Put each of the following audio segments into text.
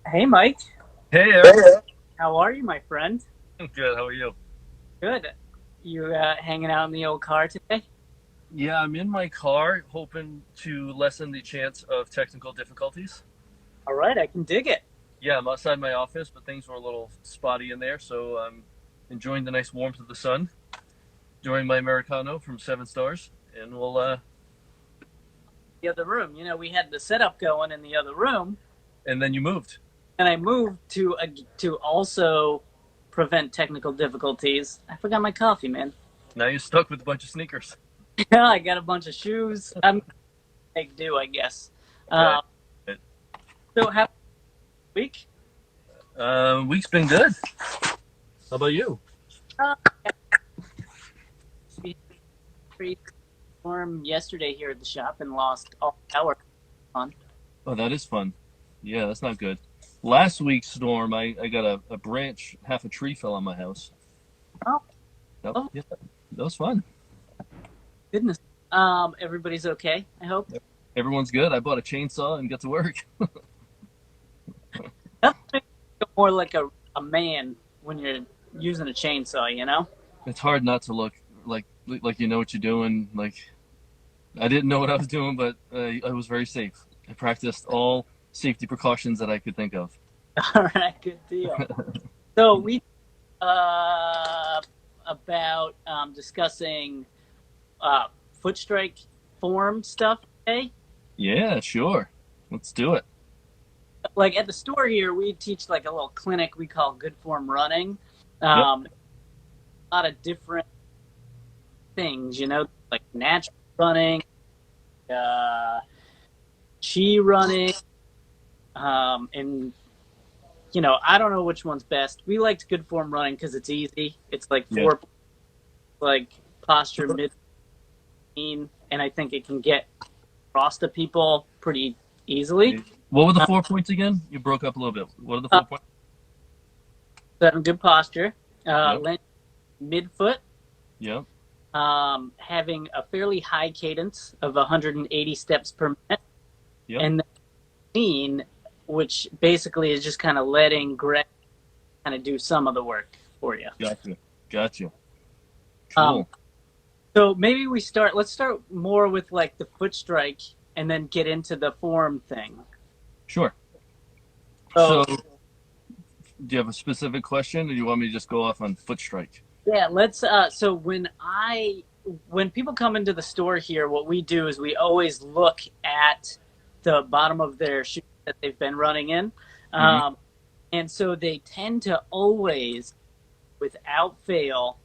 Hey, Mike. Hey, Eric. How are you, my friend? I'm good. How are you? Good. You hanging out in the old car today? Yeah, I'm in my car hoping to lessen the chance of technical difficulties. All right, I can dig it. Yeah, I'm outside my office, but things were a little spotty in there, so I'm enjoying the nice warmth of the sun, enjoying my Americano from Seven Stars, and The other room. We had the setup going in the other room, and then you moved. and I moved to also prevent technical difficulties. I forgot my coffee, man. Now you're stuck with a bunch of sneakers. I got a bunch of shoes. I'm gonna make do, I guess. Right. Uh, so, how week? Week's been good. How about you? Uh, we had a pretty storm yesterday here at the shop and lost all power on. Oh, that is fun. Yeah, that's not good. Last week's storm, I got a branch, half a tree fell on my house. Oh, oh Yeah, that was fun. goodness. Everybody's okay, I hope. Everyone's good. I bought a chainsaw and got to work. That makes you feel more like a man when you're using a chainsaw, you know? It's hard not to look like you know what you're doing. Like I didn't know what I was doing, but I was very safe. I practiced all safety precautions that I could think of. All right, good deal. So we uh about discussing foot strike form stuff today. Yeah, sure. Let's do it. Like at the store here, we teach like a little clinic we call good form running. Yep. A lot of different things, like natural running, uh, chi running, and I don't know which one's best. We liked good form running because it's easy. It's like Yeah. four, like posture, mid, and I think it can get across to people pretty easily. What were the Uh, 4 points again? You broke up a little bit. What are the uh, 4 points? Having good posture, Yep. midfoot, Yep. having a fairly high cadence of 180 steps per minute, Yep. and then lean, which basically is just kind of letting Greg kind of do some of the work for you. Gotcha. Gotcha. Um, Cool. so maybe let's start more with like the foot strike and then get into the form thing. Sure. So So, do you have a specific question, or do you want me to just go off on foot strike? yeah, let's so when people come into the store here, what we do is we always look at the bottom of their shoes that they've been running in. Mm-hmm. Um, and so they tend to always, without fail,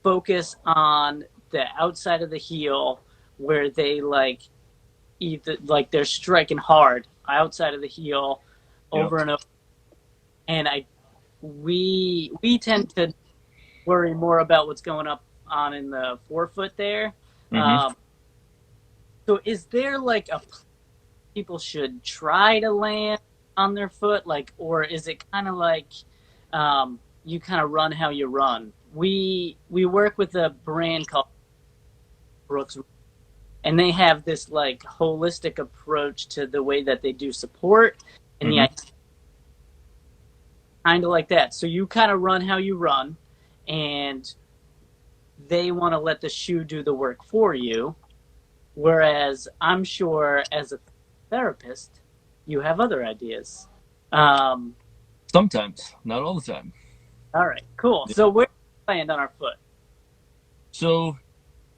focus on the outside of the heel where they like either like they're striking hard outside of the heel Yep. over and over. And we tend to worry more about what's going up on in the forefoot there. Mm-hmm. Um, so is there like a people should try to land on their foot, like, or is it kind of like you kind of run how you run? We work with a brand called Brooks, and they have this like holistic approach to the way that they do support, and Mm-hmm. yeah, kind of like that. So you kind of run how you run, and they want to let the shoe do the work for you. Whereas I'm sure as a therapist, you have other ideas. Um, Sometimes, not all the time. all right, cool. Yeah. So where do we land on our foot? So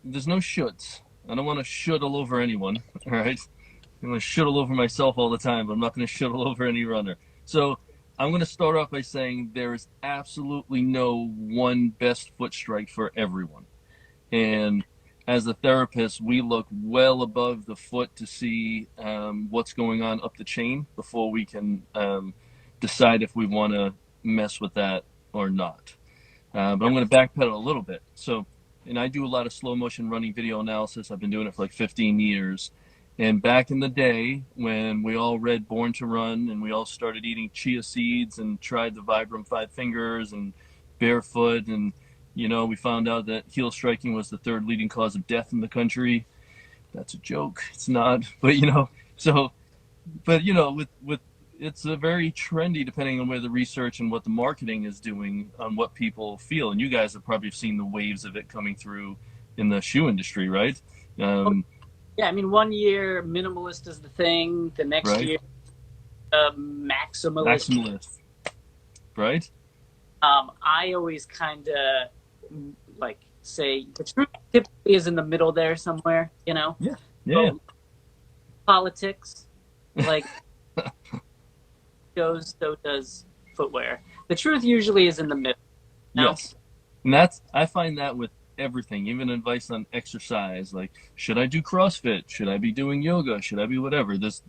there's no shoulds. I don't want to should all over anyone. All right. I'm going to shit all over myself all the time, but I'm not going to shit all over any runner. So I'm going to start off by saying there is absolutely no one best foot strike for everyone. And as a therapist, we look well above the foot to see what's going on up the chain before we can decide if we want to mess with that or not. But I'm going to backpedal a little bit. So, and I do a lot of slow motion running video analysis. I've been doing it for like 15 years. And back in the day when we all read Born to Run and we all started eating chia seeds and tried the Vibram Five Fingers and barefoot, and we found out that heel striking was the third leading cause of death in the country. That's a joke. It's not. But so but you know, with it's a very trendy depending on where the research and what the marketing is doing on what people feel. And you guys have probably seen the waves of it coming through in the shoe industry, right? Um, Yeah, I mean, one year minimalist is the thing. The next right? year, maximalist. Maximalist, right? I always kind of like say the truth typically is in the middle there somewhere. You know, Yeah, yeah, so politics, like goes, so does footwear. The truth usually is in the middle. You know? yes. And that's I find that with everything, even advice on exercise, like should I do CrossFit? Should I be doing yoga? Should I be whatever? There's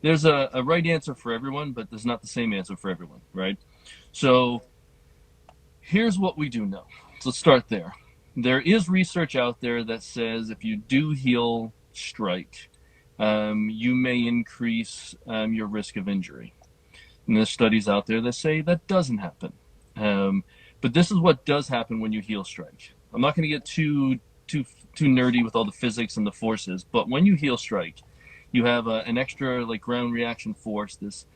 there's a right answer for everyone, but there's not the same answer for everyone, right? So here's what we do know. So let's start there. There is research out there that says if you do heel strike, you may increase your risk of injury. And there's studies out there that say that doesn't happen. But this is what does happen when you heel strike. I'm not going to get too nerdy with all the physics and the forces, but when you heel strike, you have an extra like ground reaction force. It's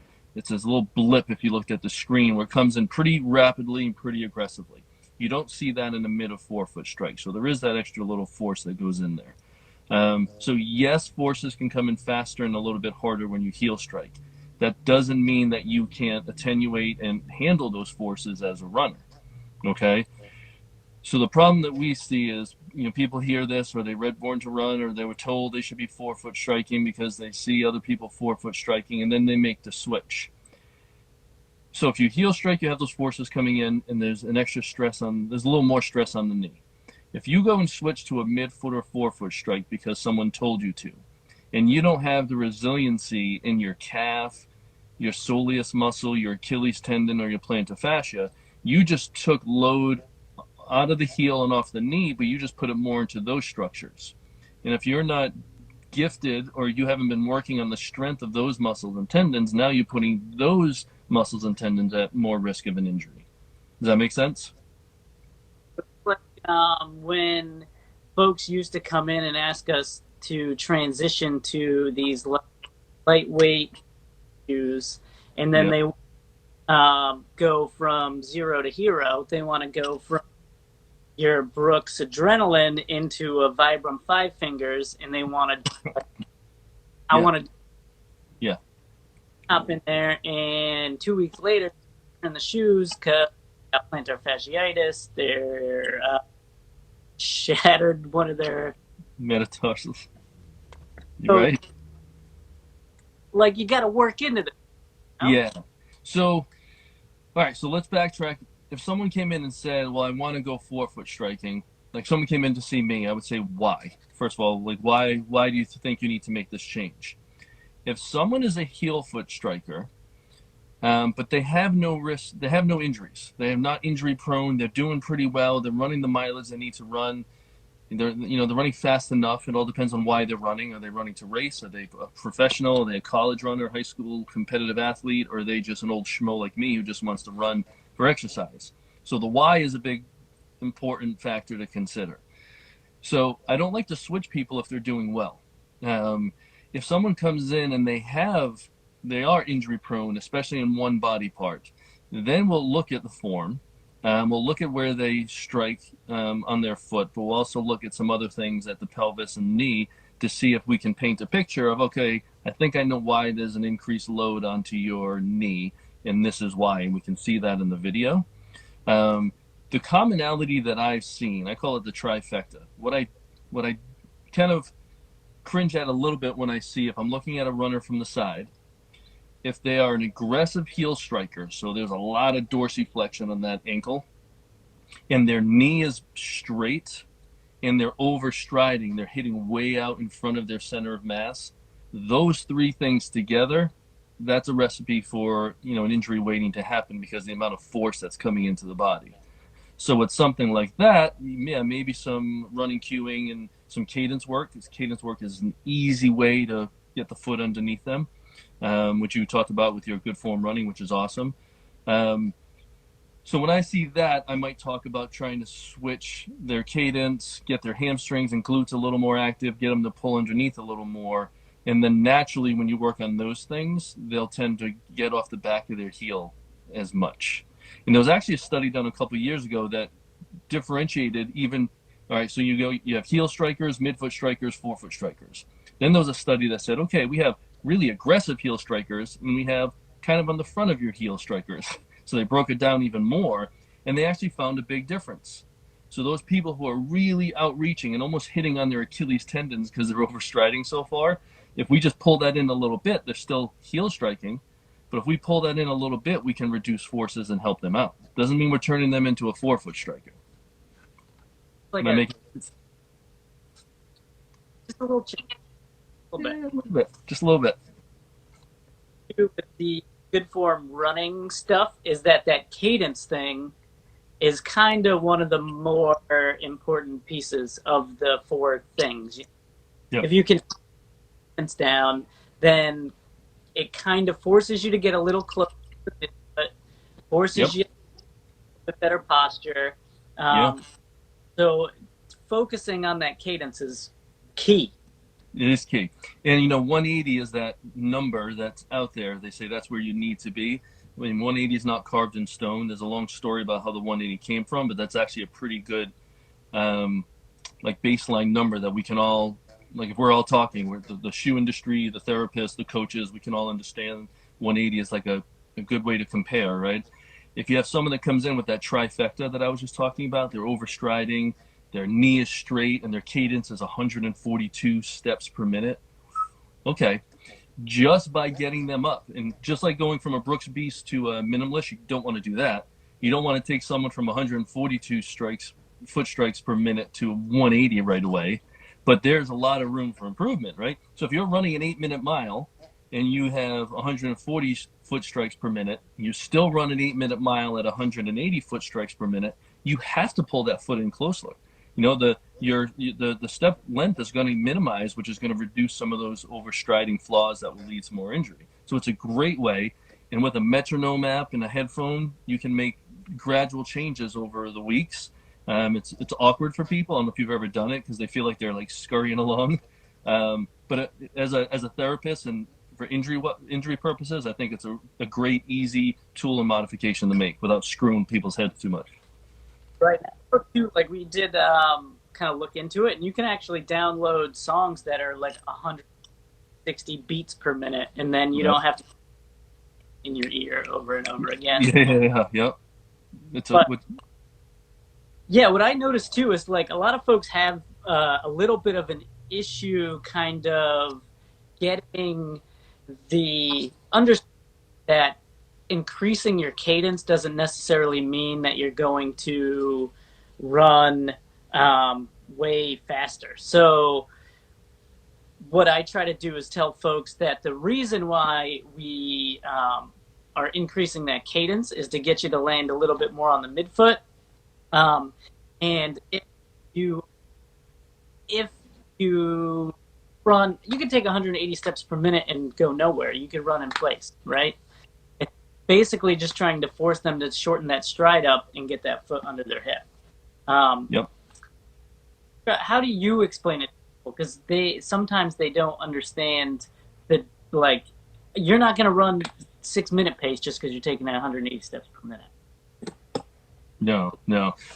this little blip if you looked at the screen where it comes in pretty rapidly and pretty aggressively. You don't see that in a mid of forefoot strike, so there is that extra little force that goes in there. So yes, forces can come in faster and a little bit harder when you heel strike. That doesn't mean that you can't attenuate and handle those forces as a runner. Okay. So the problem that we see is, you know, people hear this or they read Born to Run or they were told they should be forefoot striking because they see other people forefoot striking and then they make the switch. So if you heel strike, you have those forces coming in and there's an extra stress there's a little more stress on the knee. If you go and switch to a midfoot or forefoot strike because someone told you to, and you don't have the resiliency in your calf, your soleus muscle, your Achilles tendon, or your plantar fascia, you just took load out of the heel and off the knee, but you just put it more into those structures. And if you're not gifted or you haven't been working on the strength of those muscles and tendons, now you're putting those muscles and tendons at more risk of an injury. Does that make sense? Like, when folks used to come in and ask us to transition to these lightweight shoes, and then Yep. they go from zero to hero. They want to go from your Brooks Adrenaline into a Vibram Five Fingers, and they want to. I Yeah. want to Yeah. hop in there, and 2 weeks later, in the shoes because got plantar fasciitis. They're shattered one of their. Metatarsals. You're So, right. like, you got to work into this. You know? Yeah. So, all right. So let's backtrack. If someone came in and said, "Well, I want to go forefoot striking," like someone came in to see me, I would say, "Why?" First of all, like, why do you think you need to make this change? If someone is a heel foot striker, but they have no risk, they have no injuries, they are not injury prone, they're doing pretty well, they're running the mileage they need to run, they're running fast enough. It all depends on why they're running. Are they running to race? Are they a professional? Are they a college runner, high school competitive athlete? Or are they just an old schmo like me who just wants to run for exercise? So the why is a big important factor to consider. So I don't like to switch people if they're doing well. If someone comes in and they are injury prone, especially in one body part, then we'll look at the form. We'll look at where they strike on their foot, but we'll also look at some other things at the pelvis and knee to see if we can paint a picture of, okay, I think I know why there's an increased load onto your knee, and this is why, and we can see that in the video. The commonality that I've seen, I call it the trifecta. What I kind of cringe at a little bit when I see, if I'm looking at a runner from the side, if they are an aggressive heel striker, so there's a lot of dorsiflexion on that ankle, and their knee is straight, and they're overstriding, they're hitting way out in front of their center of mass. Those three things together, that's a recipe for an injury waiting to happen because of the amount of force that's coming into the body. So with something like that, yeah, maybe some running cueing and some cadence work. Because cadence work is an easy way to get the foot underneath them, which you talked about with your good form running, which is awesome. So when I see that, I might talk about trying to switch their cadence, get their hamstrings and glutes a little more active, get them to pull underneath a little more, And then naturally, when you work on those things, they'll tend to get off the back of their heel as much. And there was actually a study done a couple of years ago that differentiated even. All right, so you have heel strikers, midfoot strikers, forefoot strikers. Then there was a study that said, okay, we have really aggressive heel strikers, and we have kind of on the front of your heel strikers. So they broke it down even more, and they actually found a big difference. So those people who are really outreaching and almost hitting on their Achilles tendons because they're overstriding so far, if we just pull that in a little bit, they're still heel striking. But if we pull that in a little bit, we can reduce forces and help them out. Doesn't mean we're turning them into a forefoot striker. Like Am I making just a little change, a little a little bit, just a little bit. with the good form running stuff is that cadence thing is kind of one of the more important pieces of the four things. Yep. If you can cadence down, then it kind of forces you to get a little closer, but forces you to better posture. So focusing on that cadence is key. It is key. And 180 is that number that's out there. They say that's where you need to be. I mean, 180 is not carved in stone. There's a long story about how the 180 came from, but that's actually a pretty good like baseline number that we can all, like if we're all talking, we're the shoe industry, the therapists, the coaches, we can all understand 180 is like a good way to compare, right? If you have someone that comes in with that trifecta that I was just talking about, they're overstriding, their knee is straight, and their cadence is 142 steps per minute. Okay, just by getting them up, and just like going from a Brooks Beast to a minimalist, you don't want to do that. You don't want to take someone from 142 foot strikes per minute to 180 right away. But there's a lot of room for improvement, right? So if you're running an 8-minute mile and you have 140 foot strikes per minute, you still run an 8-minute mile at 180 foot strikes per minute, you have to pull that foot in closer. The step length is going to minimize, which is going to reduce some of those overstriding flaws that will lead to more injury. So it's a great way. And with a metronome app and a headphone, you can make gradual changes over the weeks. It's awkward for people. I don't know if you've ever done it because they feel like they're like scurrying along. But as a therapist and for injury purposes, I think it's a great, easy tool and modification to make without screwing people's heads too much. Right now, too, like we did kind of look into it, and you can actually download songs that are like 160 beats per minute, and then you don't have to in your ear over and over again. Yeah. What I noticed too is like a lot of folks have a little bit of an issue kind of getting the understanding that increasing your cadence doesn't necessarily mean that you're going to run way faster. So what I try to do is tell folks that the reason why we are increasing that cadence is to get you to land a little bit more on the midfoot. And if you run, you can take 180 steps per minute and go nowhere. You can run in place, right? It's basically just trying to force them to shorten that stride up and get that foot under their hip. How do you explain it to people? Because sometimes they don't understand that, like, you're not going to run 6-minute pace just because you're taking that 180 steps per minute. No.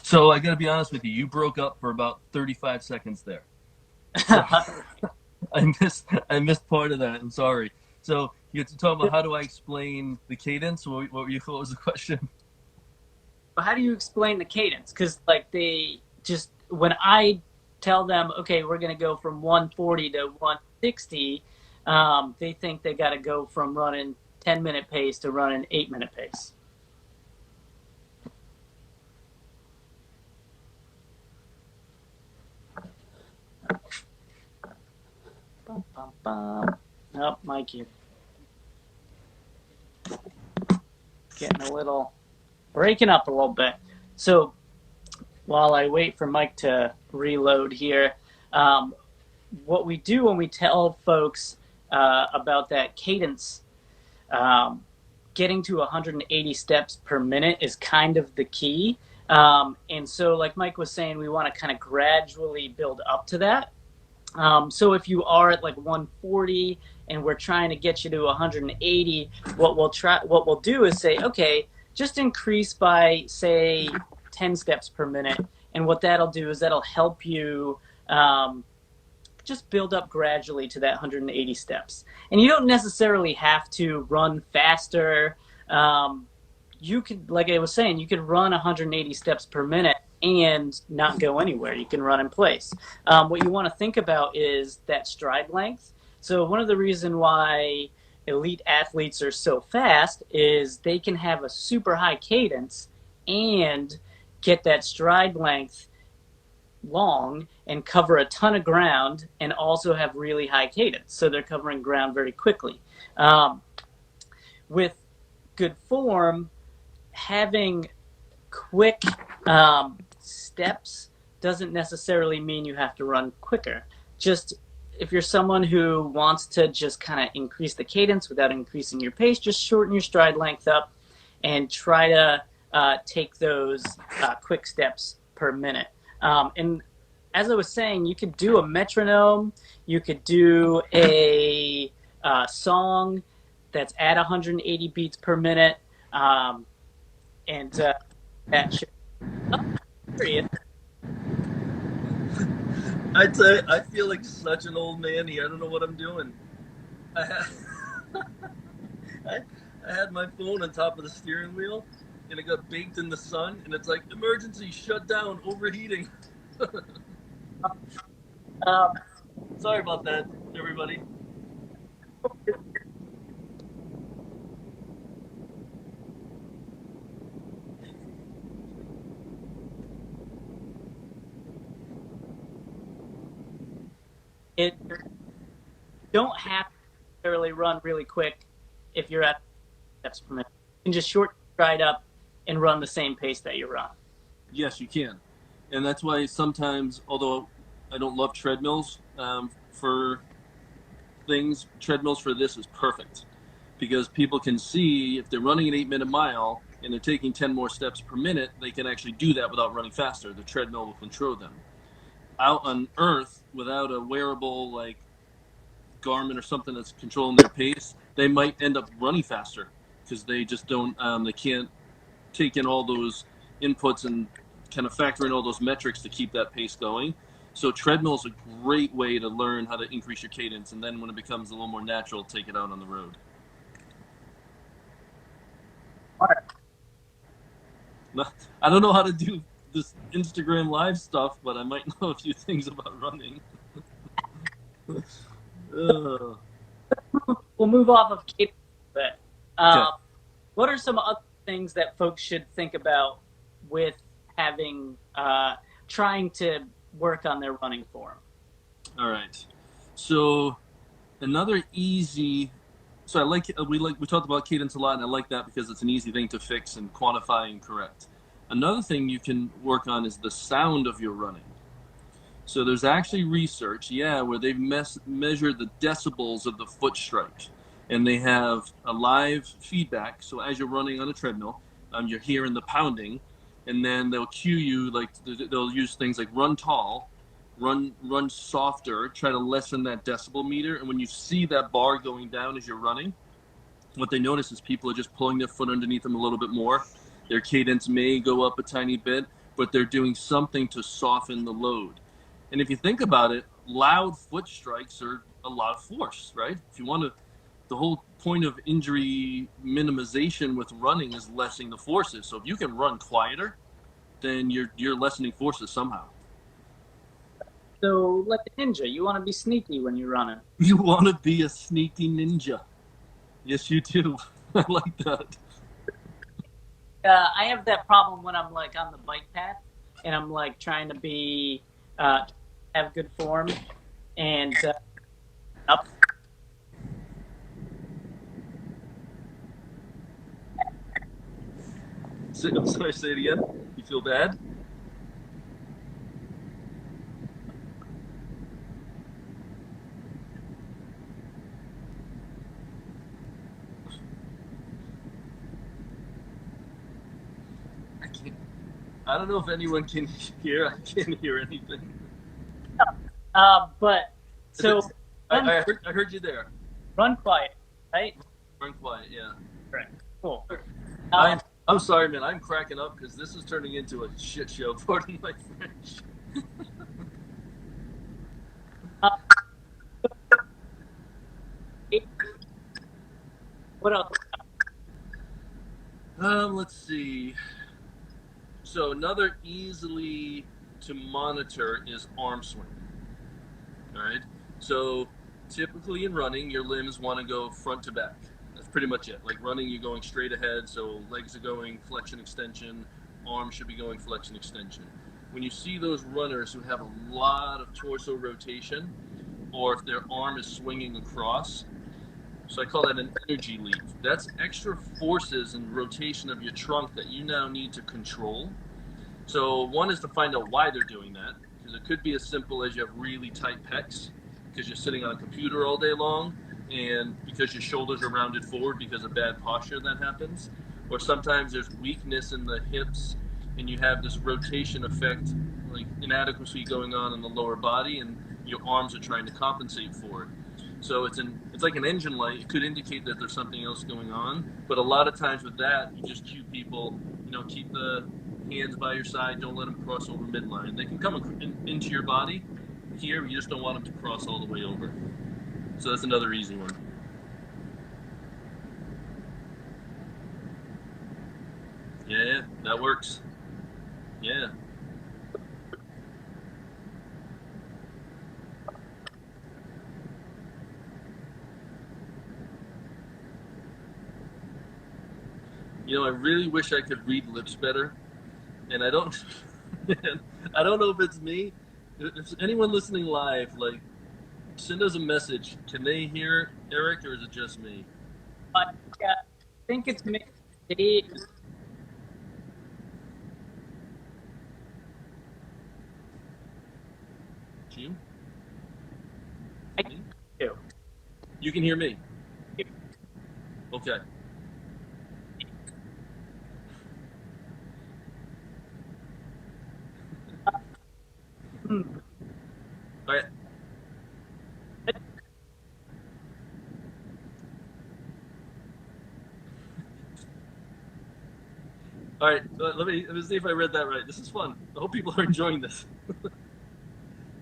So I got to be honest with you. You broke up for about 35 seconds there. So, I missed part of that. I'm sorry. So you have to talk about how do I explain the cadence? What was the question? How do you explain the cadence? Because like they just, when I tell them, okay, we're going to go from 140 to 160, they think they got to go from running 10-minute pace to running 8-minute pace. Oh, Mikey. Getting a little, breaking up a little bit. So while I wait for Mike to reload here, what we do when we tell folks about that cadence, getting to 180 steps per minute is kind of the key. And so like Mike was saying, we want to kind of gradually build up to that. So if you are at like 140 and we're trying to get you to 180, what we'll do is say, okay, just increase by say 10 steps per minute, and what that'll do is that'll help you um, just build up gradually to that 180 steps. And you don't necessarily have to run faster. Um, you could, like I was saying, you could run 180 steps per minute and not go anywhere. You can run in place. What you want to think about is that stride length. So one of the reasons why elite athletes are so fast is they can have a super high cadence and get that stride length long and cover a ton of ground and also have really high cadence. So they're covering ground very quickly. With good form, having quick steps doesn't necessarily mean you have to run quicker. Just if you're someone who wants to just kind of increase the cadence without increasing your pace, just shorten your stride length up and try to take those quick steps per minute. And as I was saying, you could do a metronome, you could do a song that's at 180 beats per minute, and that should. Oh, period. I tell you, I feel like such an old man here. I don't know what I'm doing. I had, I, I had my phone on top of the steering wheel, and it got baked in the sun, and it's like, emergency, shut down, overheating. Um, Sorry about that, everybody. it don't have to necessarily run really quick if you're at steps per minute. You can just short stride up and run the same pace that you run. Yes, you can. And that's why sometimes, although I don't love treadmills for things, treadmills for this is perfect because people can see if they're running an 8-minute mile and they're taking 10 more steps per minute, they can actually do that without running faster. The treadmill will control them. Out on Earth, without a wearable like Garmin or something that's controlling their pace, they might end up running faster because they just don't, they can't take in all those inputs and kind of factor in all those metrics to keep that pace going. So treadmill is a great way to learn how to increase your cadence, and then when it becomes a little more natural, take it out on the road. I don't know how to do this Instagram live stuff, but I might know a few things about running. We'll move off of cadence a bit. Okay. What are some other things that folks should think about with having trying to work on their running form? All right. So another easy. So we talked about cadence a lot, and I like that because it's an easy thing to fix and quantify and correct. Another thing you can work on is the sound of your running. So there's actually research, where they've measured the decibels of the foot strike, and they have a live feedback. So as you're running on a treadmill, you're hearing the pounding, and then they'll cue you like they'll use things like run tall, run softer, try to lessen that decibel meter. And when you see that bar going down as you're running, what they notice is people are just pulling their foot underneath them a little bit more. Their cadence may go up a tiny bit, but they're doing something to soften the load. And if you think about it, loud foot strikes are a lot of force, right? If you want to, the whole point of injury minimization with running is lessening the forces. So if you can run quieter, then you're lessening forces somehow. So, like a ninja, you want to be sneaky when you're running. You want to be a sneaky ninja. Yes, you do. I like that. I have that problem when I'm like on the bike path and I'm like trying to be have good form and up. I'm sorry, say it again. You feel bad? I can't. I don't know if anyone can hear. I can't hear anything. But So run, I heard you there. run quiet, right? Run quiet, yeah. Right. Cool. I'm sorry, man. I'm cracking up because this is turning into a shit show. Pardon my French. uh, what else? Let's see. So another easily to monitor is arm swing. All right. So typically in running, your limbs want to go front to back. That's pretty much it. Like running, you're going straight ahead. So legs are going flexion extension. Arms should be going flexion extension. When you see those runners who have a lot of torso rotation, or if their arm is swinging across, so I call that an energy leap. That's extra forces and rotation of your trunk that you now need to control. So one is to find out why they're doing that, because it could be as simple as you have really tight pecs because you're sitting on a computer all day long, and because your shoulders are rounded forward because of bad posture that happens. Or sometimes there's weakness in the hips and you have this rotation effect, like inadequacy going on in the lower body, and your arms are trying to compensate for it. So it's like an engine light. It could indicate that there's something else going on, but a lot of times with that, you just cue people, keep the hands by your side. Don't let them cross over midline. They can come into your body here. You just don't want them to cross all the way over. So that's another easy one. Yeah, that works. Yeah. I really wish I could read lips better, and I don't. I don't know if it's me. If anyone listening live, like, send us a message. Can they hear Eric, or is it just me? Yeah, I think it's me. You? I do. You can hear me. Okay. Hmm. All right. All right. Let me see if I read that right. This is fun. I hope people are enjoying this.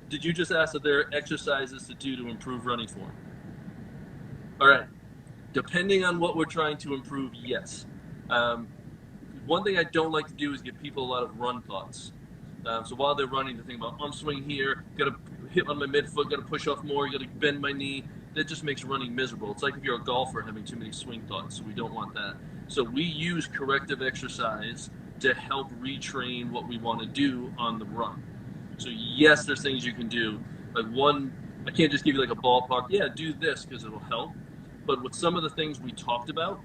Did you just ask if there are exercises to do to improve running form? All right. Depending on what we're trying to improve, yes. One thing I don't like to do is give people a lot of run thoughts. So while they're running, to think about arm swing here, got to hit on my midfoot, got to push off more, got to bend my knee. That just makes running miserable. It's like if you're a golfer having too many swing thoughts. So we don't want that. So we use corrective exercise to help retrain what we want to do on the run. So yes, there's things you can do. Like one, I can't just give you like a ballpark. Yeah, do this because it'll help. But with some of the things we talked about,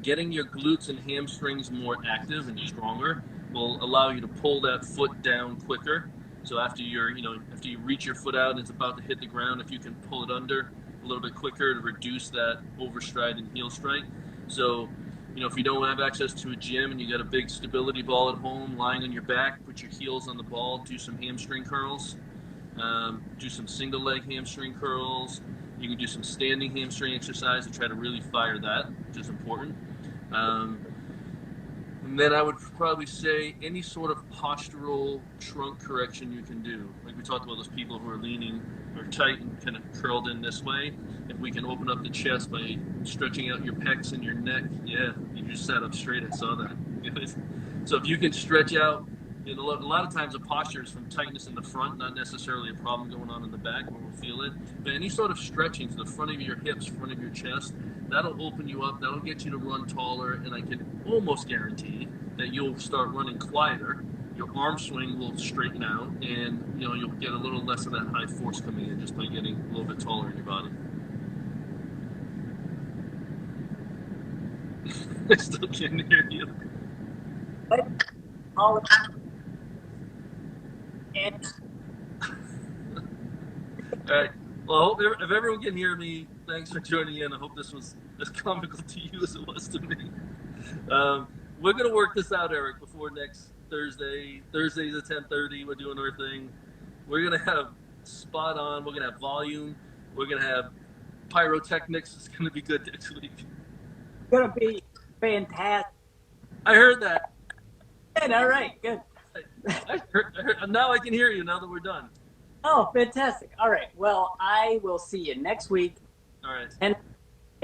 getting your glutes and hamstrings more active and stronger will allow you to pull that foot down quicker. So after after you reach your foot out and it's about to hit the ground, if you can pull it under a little bit quicker to reduce that overstride and heel strike. So, if you don't have access to a gym and you got a big stability ball at home lying on your back, put your heels on the ball, do some hamstring curls, do some single leg hamstring curls. You can do some standing hamstring exercise to try to really fire that, which is important. And then I would probably say any sort of postural trunk correction you can do. Like we talked about those people who are leaning or tight and kind of curled in this way. If we can open up the chest by stretching out your pecs and your neck, yeah, you just sat up straight. I saw that. So if you can stretch out, a lot of times the posture is from tightness in the front, not necessarily a problem going on in the back where we'll feel it. But any sort of stretching to the front of your hips, front of your chest, that'll open you up. That'll get you to run taller, and I can almost guarantee that you'll start running quieter. Your arm swing will straighten out, and you'll get a little less of that high force coming in just by getting a little bit taller in your body. I still can't hear you. All and All right. Well, I hope if everyone can hear me, thanks for tuning in. I hope this was as comical to you as it was to me. We're gonna work this out, Eric, before next Thursday. Thursday's at 10:30. We're doing our thing. We're gonna have spot on. We're gonna have volume. We're gonna have pyrotechnics. It's gonna be good next week. Gonna be fantastic. I heard that. Good, all right, good. Now I can hear you. Now that we're done. Oh, fantastic. All right. Well, I will see you next week. All right. And